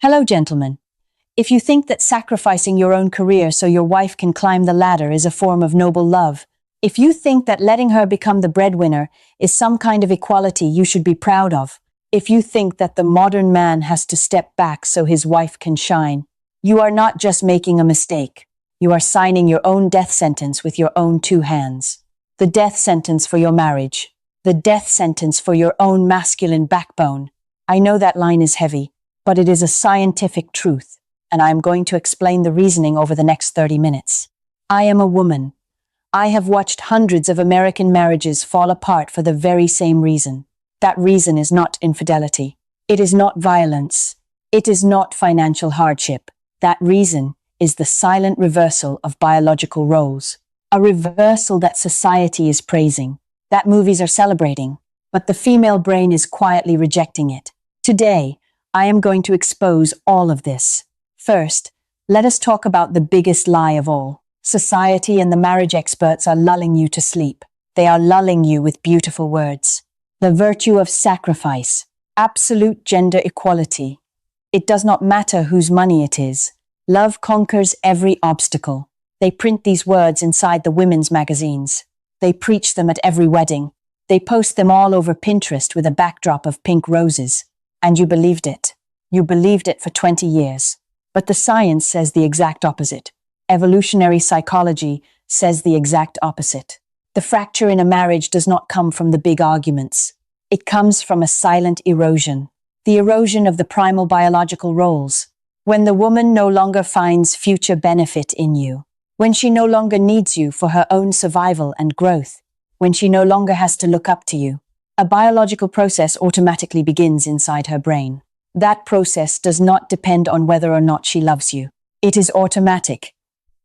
Hello, gentlemen. If you think that sacrificing your own career so your wife can climb the ladder is a form of noble love, if you think that letting her become the breadwinner is some kind of equality you should be proud of, if you think that the modern man has to step back so his wife can shine, you are not just making a mistake. You are signing your own death sentence with your own two hands. The death sentence for your marriage. The death sentence for your own masculine backbone. I know that line is heavy, but it is a scientific truth, and I am going to explain the reasoning over the next 30 minutes. I am a woman. I have watched hundreds of American marriages fall apart for the very same reason. That reason is not infidelity. It is not violence. It is not financial hardship. That reason is the silent reversal of biological roles. A reversal that society is praising, that movies are celebrating, but the female brain is quietly rejecting it. Today, I am going to expose all of this. First, let us talk about the biggest lie of all. Society and the marriage experts are lulling you to sleep. They are lulling you with beautiful words. The virtue of sacrifice, absolute gender equality. It does not matter whose money it is. Love conquers every obstacle. They print these words inside the women's magazines. They preach them at every wedding. They post them all over Pinterest with a backdrop of pink roses. And you believed it. You believed it for 20 years. But the science says the exact opposite. Evolutionary psychology says the exact opposite. The fracture in a marriage does not come from the big arguments. It comes from a silent erosion. The erosion of the primal biological roles. When the woman no longer finds future benefit in you. When she no longer needs you for her own survival and growth. When she no longer has to look up to you. A biological process automatically begins inside her brain. That process does not depend on whether or not she loves you. It is automatic,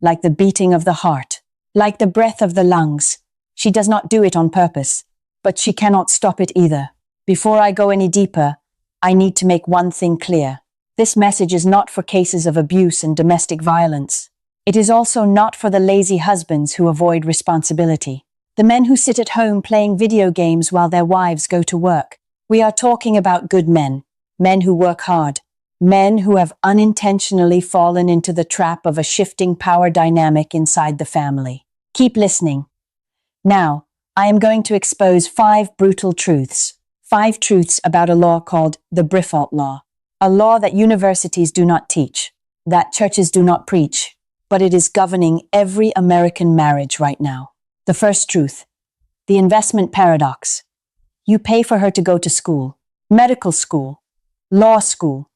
like the beating of the heart, like the breath of the lungs. She does not do it on purpose, but she cannot stop it either. Before I go any deeper, I need to make one thing clear. This message is not for cases of abuse and domestic violence. It is also not for the lazy husbands who avoid responsibility. The men who sit at home playing video games while their wives go to work. We are talking about good men. Men who work hard. Men who have unintentionally fallen into the trap of a shifting power dynamic inside the family. Keep listening. Now, I am going to expose 5 brutal truths. 5 truths about a law called the Briffault Law. A law that universities do not teach, that churches do not preach, but it is governing every American marriage right now. The first truth, the investment paradox. You pay for her to go to school, medical school, law school,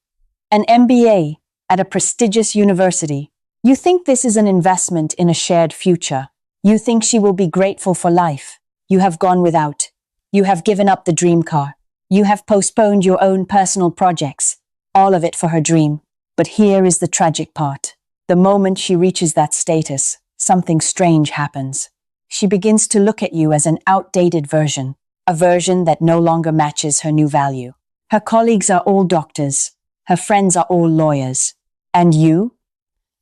an MBA at a prestigious university. You think this is an investment in a shared future. You think she will be grateful for life. You have gone without. You have given up the dream car. You have postponed your own personal projects, all of it for her dream. But here is the tragic part. The moment she reaches that status, something strange happens. She begins to look at you as an outdated version, a version that no longer matches her new value. Her colleagues are all doctors. Her friends are all lawyers. And you?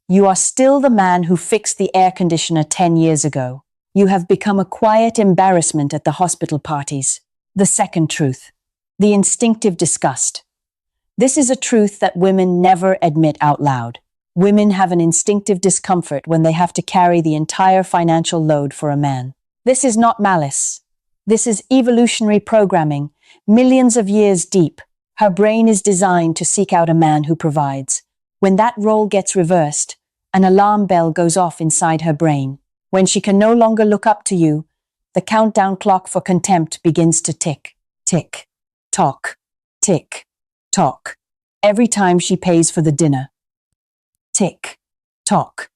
You are still the man who fixed the air conditioner 10 years ago. You have become a quiet embarrassment at the hospital parties. The second truth, the instinctive disgust. This is a truth that women never admit out loud. Women have an instinctive discomfort when they have to carry the entire financial load for a man. This is not malice. This is evolutionary programming, millions of years deep. Her brain is designed to seek out a man who provides. When that role gets reversed, an alarm bell goes off inside her brain. When she can no longer look up to you, the countdown clock for contempt begins to tick, tick, tock, tick, tock. Every time she pays for the dinner. Tick, tock,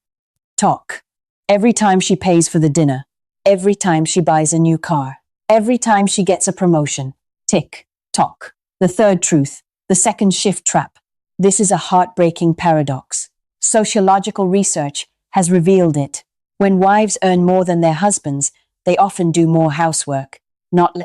tock. Every time she pays for the dinner. Every time she buys a new car. Every time she gets a promotion. Tick, tock. The third truth, the second shift trap. This is a heartbreaking paradox. Sociological research has revealed it. When wives earn more than their husbands, they often do more housework. Not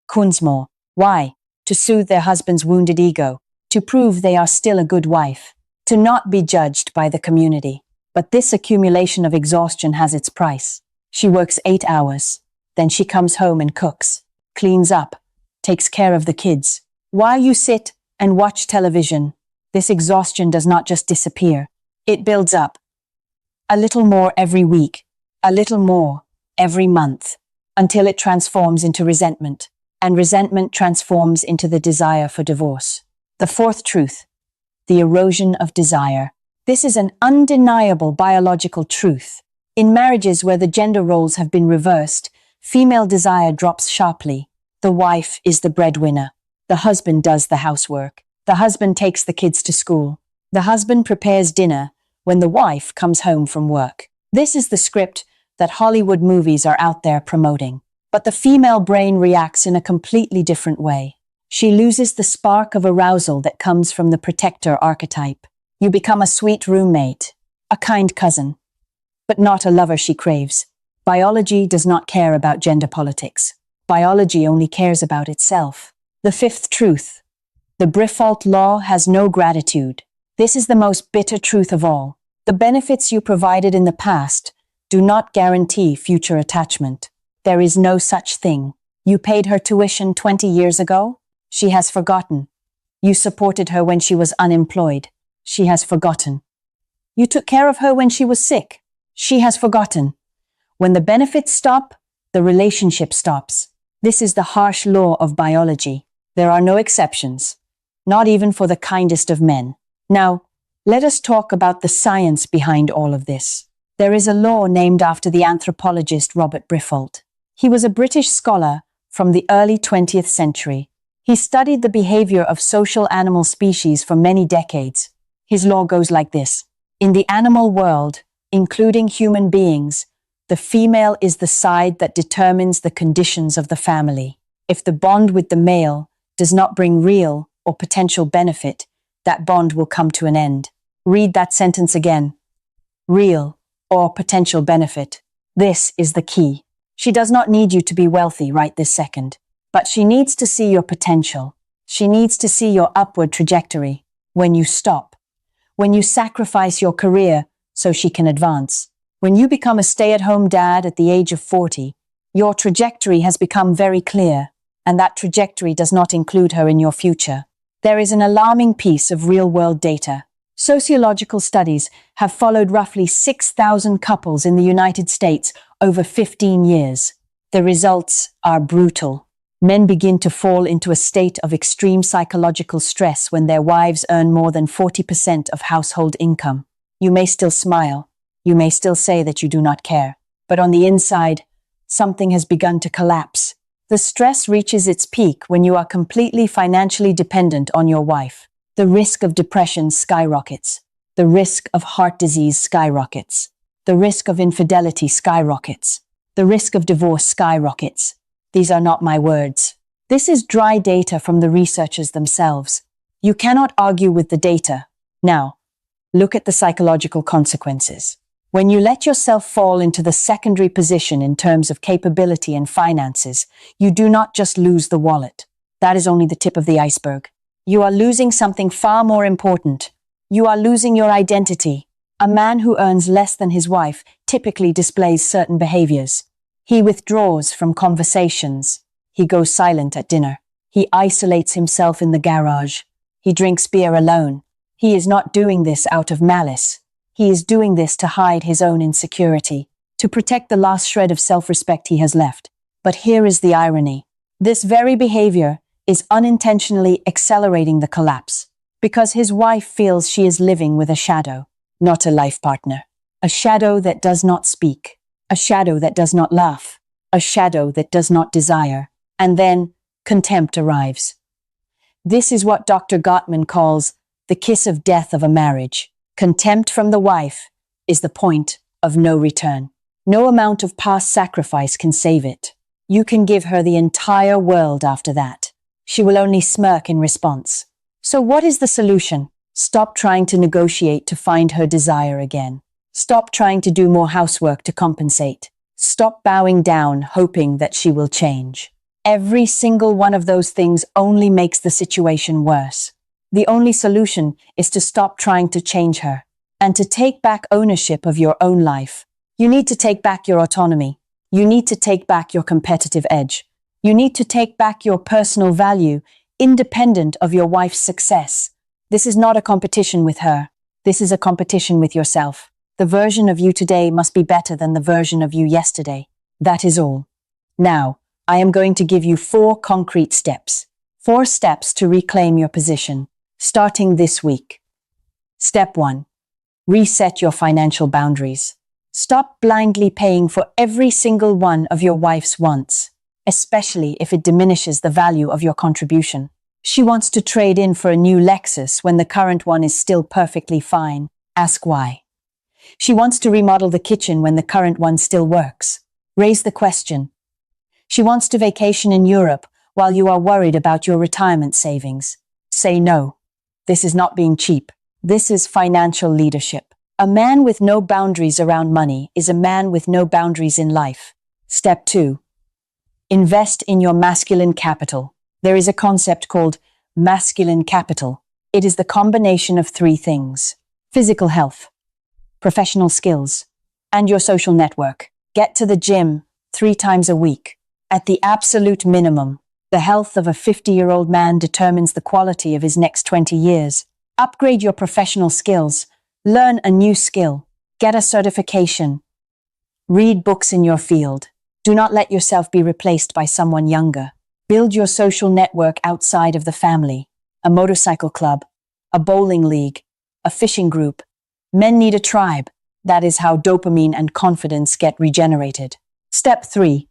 kunz more. Why? To soothe their husband's wounded ego. To prove they are still a good wife. To not be judged by the community. But this accumulation of exhaustion has its price. She works 8 hours. Then she comes home and cooks, cleans up, takes care of the kids. While you sit and watch television, This exhaustion does not just disappear. It builds up. A little more every week, a little more every month, until it transforms into resentment, and resentment transforms into the desire for divorce. The fourth truth, the erosion of desire. This is an undeniable biological truth. In marriages where the gender roles have been reversed, female desire drops sharply. The wife is the breadwinner. The husband does the housework. The husband takes the kids to school. The husband prepares dinner when the wife comes home from work. This is the script that Hollywood movies are out there promoting. But the female brain reacts in a completely different way. She loses the spark of arousal that comes from the protector archetype. You become a sweet roommate, a kind cousin, but not a lover she craves. Biology does not care about gender politics. Biology only cares about itself. The fifth truth. The Briffault Law has no gratitude. This is the most bitter truth of all. The benefits you provided in the past do not guarantee future attachment. There is no such thing. You paid her tuition 20 years ago? She has forgotten. You supported her when she was unemployed? She has forgotten. You took care of her when she was sick? She has forgotten. When the benefits stop, the relationship stops. This is the harsh law of biology. There are no exceptions, not even for the kindest of men. Now, let us talk about the science behind all of this. There is a law named after the anthropologist Robert Briffault. He was a British scholar from the early 20th century. He studied the behavior of social animal species for many decades. His law goes like this. In the animal world, including human beings, the female is the side that determines the conditions of the family. If the bond with the male does not bring real or potential benefit, that bond will come to an end. Read that sentence again. Real or potential benefit. This is the key. She does not need you to be wealthy right this second, but she needs to see your potential. She needs to see your upward trajectory. When you stop, when you sacrifice your career so she can advance, when you become a stay-at-home dad at the age of 40, your trajectory has become very clear, and that trajectory does not include her in your future. There is an alarming piece of real-world data. Sociological studies have followed roughly 6,000 couples in the United States over 15 years. The results are brutal. Men begin to fall into a state of extreme psychological stress when their wives earn more than 40% of household income. You may still smile. You may still say that you do not care. But on the inside, something has begun to collapse. The stress reaches its peak when you are completely financially dependent on your wife. The risk of depression skyrockets. The risk of heart disease skyrockets. The risk of infidelity skyrockets. The risk of divorce skyrockets. These are not my words. This is dry data from the researchers themselves. You cannot argue with the data. Now, look at the psychological consequences. When you let yourself fall into the secondary position in terms of capability and finances, you do not just lose the wallet. That is only the tip of the iceberg. You are losing something far more important. You are losing your identity. A man who earns less than his wife typically displays certain behaviors. He withdraws from conversations. He goes silent at dinner. He isolates himself in the garage. He drinks beer alone. He is not doing this out of malice. He is doing this to hide his own insecurity, to protect the last shred of self-respect he has left. But here is the irony. This very behavior is unintentionally accelerating the collapse, because his wife feels she is living with a shadow, not a life partner. A shadow that does not speak, a shadow that does not laugh, a shadow that does not desire. And then contempt arrives. This is what Dr. Gottman calls the kiss of death of a marriage. Contempt from the wife is the point of no return. No amount of past sacrifice can save it. You can give her the entire world after that. She will only smirk in response. So what is the solution? Stop trying to negotiate to find her desire again. Stop trying to do more housework to compensate. Stop bowing down, hoping that she will change. Every single one of those things only makes the situation worse. The only solution is to stop trying to change her and to take back ownership of your own life. You need to take back your autonomy. You need to take back your competitive edge. You need to take back your personal value, independent of your wife's success. This is not a competition with her. This is a competition with yourself. The version of you today must be better than the version of you yesterday. That is all. Now, I am going to give you 4 concrete steps. 4 steps to reclaim your position, starting this week. Step 1. Reset your financial boundaries. Stop blindly paying for every single one of your wife's wants, especially if it diminishes the value of your contribution. She wants to trade in for a new Lexus when the current one is still perfectly fine. Ask why. She wants to remodel the kitchen when the current one still works. Raise the question. She wants to vacation in Europe while you are worried about your retirement savings. Say no. This is not being cheap. This is financial leadership. A man with no boundaries around money is a man with no boundaries in life. Step 2. Invest in your masculine capital. There is a concept called masculine capital. It is the combination of 3 things: physical health, professional skills, and your social network. Get to the gym 3 times a week. At the absolute minimum, the health of a 50-year-old man determines the quality of his next 20 years. Upgrade your professional skills. Learn a new skill. Get a certification. Read books in your field. Do not let yourself be replaced by someone younger. Build your social network outside of the family. A motorcycle club, a bowling league, a fishing group. Men need a tribe. That is how dopamine and confidence get regenerated. Step 3.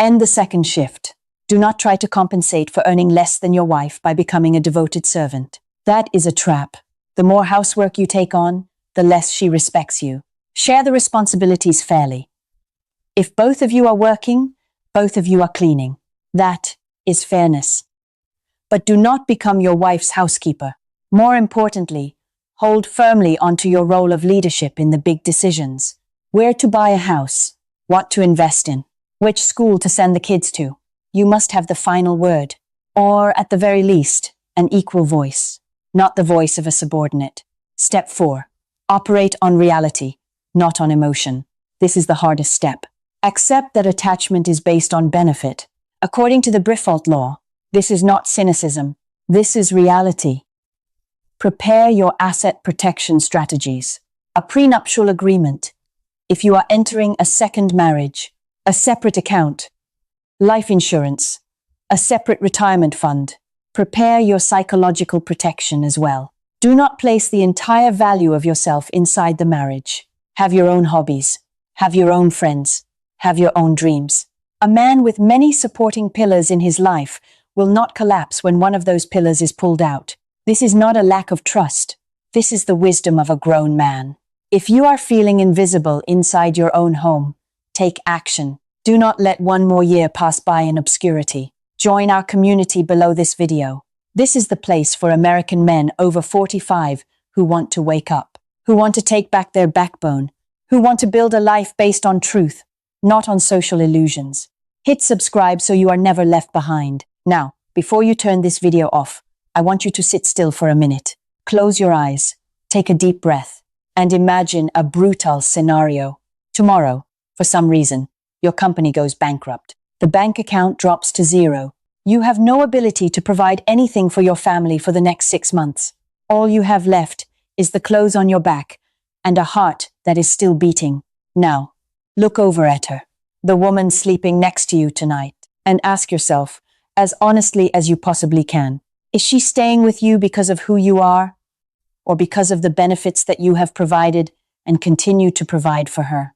End the second shift. Do not try to compensate for earning less than your wife by becoming a devoted servant. That is a trap. The more housework you take on, the less she respects you. Share the responsibilities fairly. If both of you are working, both of you are cleaning. That is fairness. But do not become your wife's housekeeper. More importantly, hold firmly onto your role of leadership in the big decisions. Where to buy a house, what to invest in, which school to send the kids to. You must have the final word, or at the very least, an equal voice, not the voice of a subordinate. Step 4. Operate on reality, not on emotion. This is the hardest step. Accept that attachment is based on benefit. According to the Briffault Law, this is not cynicism. This is reality. Prepare your asset protection strategies. A prenuptial agreement. If you are entering a second marriage, a separate account, life insurance, a separate retirement fund. Prepare your psychological protection as well. Do not place the entire value of yourself inside the marriage. Have your own hobbies. Have your own friends. Have your own dreams. A man with many supporting pillars in his life will not collapse when one of those pillars is pulled out. This is not a lack of trust. This is the wisdom of a grown man. If you are feeling invisible inside your own home, take action. Do not let one more year pass by in obscurity. Join our community below this video. This is the place for American men over 45 who want to wake up, who want to take back their backbone, who want to build a life based on truth, not on social illusions. Hit subscribe so you are never left behind. Now, before you turn this video off, I want you to sit still for a minute. Close your eyes, take a deep breath, and imagine a brutal scenario. Tomorrow, for some reason, your company goes bankrupt. The bank account drops to 0. You have no ability to provide anything for your family for the next 6 months. All you have left is the clothes on your back and a heart that is still beating. Now, look over at her, the woman sleeping next to you tonight, and ask yourself, as honestly as you possibly can, is she staying with you because of who you are, or because of the benefits that you have provided and continue to provide for her?